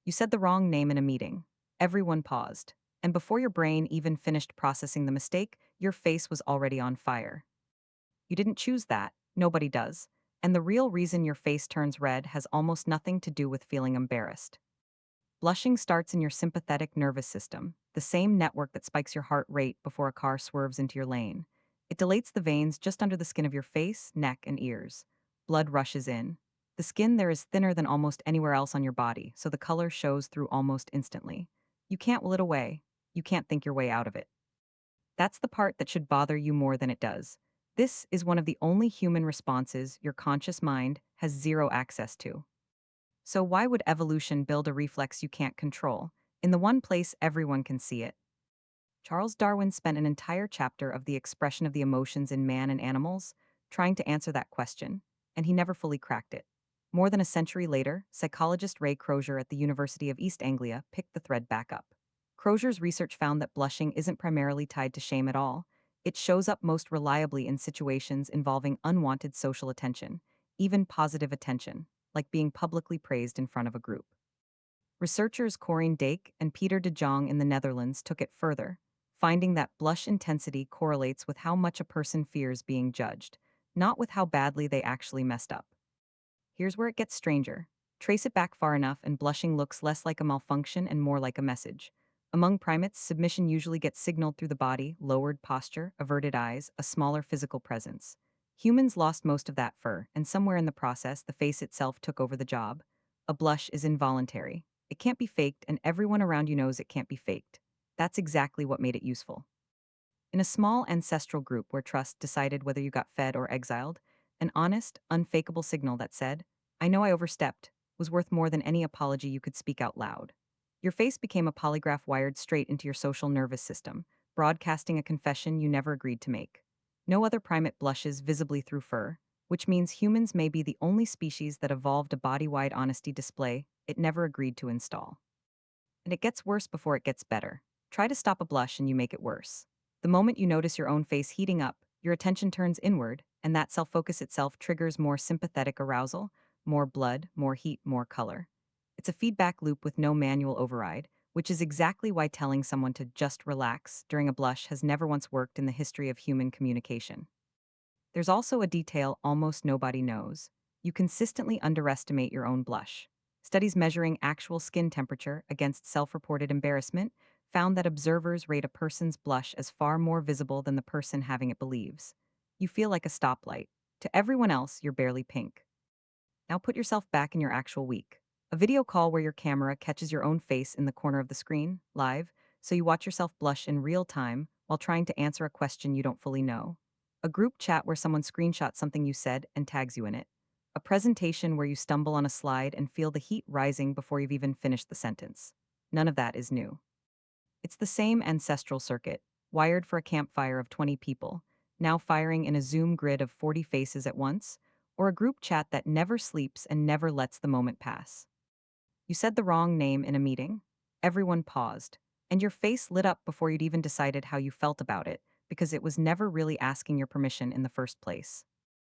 You said the wrong name in a meeting. Everyone paused. And before your brain even finished processing the mistake, your face was already on fire. You didn't choose that. Nobody does. And the real reason your face turns red has almost nothing to do with feeling embarrassed. Blushing starts in your sympathetic nervous system, the same network that spikes your heart rate before a car swerves into your lane. It dilates the veins just under the skin of your face, neck, and ears. Blood rushes in. The skin there is thinner than almost anywhere else on your body, so the color shows through almost instantly. You can't will it away. You can't think your way out of it. That's the part that should bother you more than it does. This is one of the only human responses your conscious mind has zero access to. So why would evolution build a reflex you can't control, in the one place everyone can see it? Charles Darwin spent an entire chapter of the expression of the emotions in man and animals trying to answer that question, and he never fully cracked it. More than a century later, psychologist Ray Crozier at the University of East Anglia picked the thread back up. Crozier's research found that blushing isn't primarily tied to shame at all. It shows up most reliably in situations involving unwanted social attention, even positive attention, like being publicly praised in front of a group. Researchers Corine Dijk and Jong in the Netherlands took it further, finding that blush intensity correlates with how much a person fears being judged, not with how badly they actually messed up. Here's where it gets stranger. Trace it back far enough and blushing looks less like a malfunction and more like a message. Among primates, submission usually gets signaled through the body, lowered posture, averted eyes, a smaller physical presence. Humans lost most of that fur, and somewhere in the process, the face itself took over the job. A blush is involuntary. It can't be faked, and everyone around you knows it can't be faked. That's exactly what made it useful. In a small ancestral group where trust decided whether you got fed or exiled, an honest, unfakeable signal that said, "I know I overstepped," was worth more than any apology you could speak out loud. Your face became a polygraph wired straight into your social nervous system, broadcasting a confession you never agreed to make. No other primate blushes visibly through fur, which means humans may be the only species that evolved a body-wide honesty display it never agreed to install. And it gets worse before it gets better. Try to stop a blush and you make it worse. The moment you notice your own face heating up, your attention turns inward, and that self-focus itself triggers more sympathetic arousal, more blood, more heat, more color. It's a feedback loop with no manual override, which is exactly why telling someone to just relax during a blush has never once worked in the history of human communication. There's also a detail almost nobody knows. You consistently underestimate your own blush. Studies measuring actual skin temperature against self-reported embarrassment found that observers rate a person's blush as far more visible than the person having it believes. You feel like a stoplight. To everyone else, you're barely pink. Now put yourself back in your actual week. A video call where your camera catches your own face in the corner of the screen, live, so you watch yourself blush in real time while trying to answer a question you don't fully know. A group chat where someone screenshots something you said and tags you in it. A presentation where you stumble on a slide and feel the heat rising before you've even finished the sentence. None of that is new. It's the same ancestral circuit, wired for a campfire of 20 people, now firing in a Zoom grid of 40 faces at once, or a group chat that never sleeps and never lets the moment pass. You said the wrong name in a meeting. Everyone paused, and your face lit up before you'd even decided how you felt about it, because it was never really asking your permission in the first place.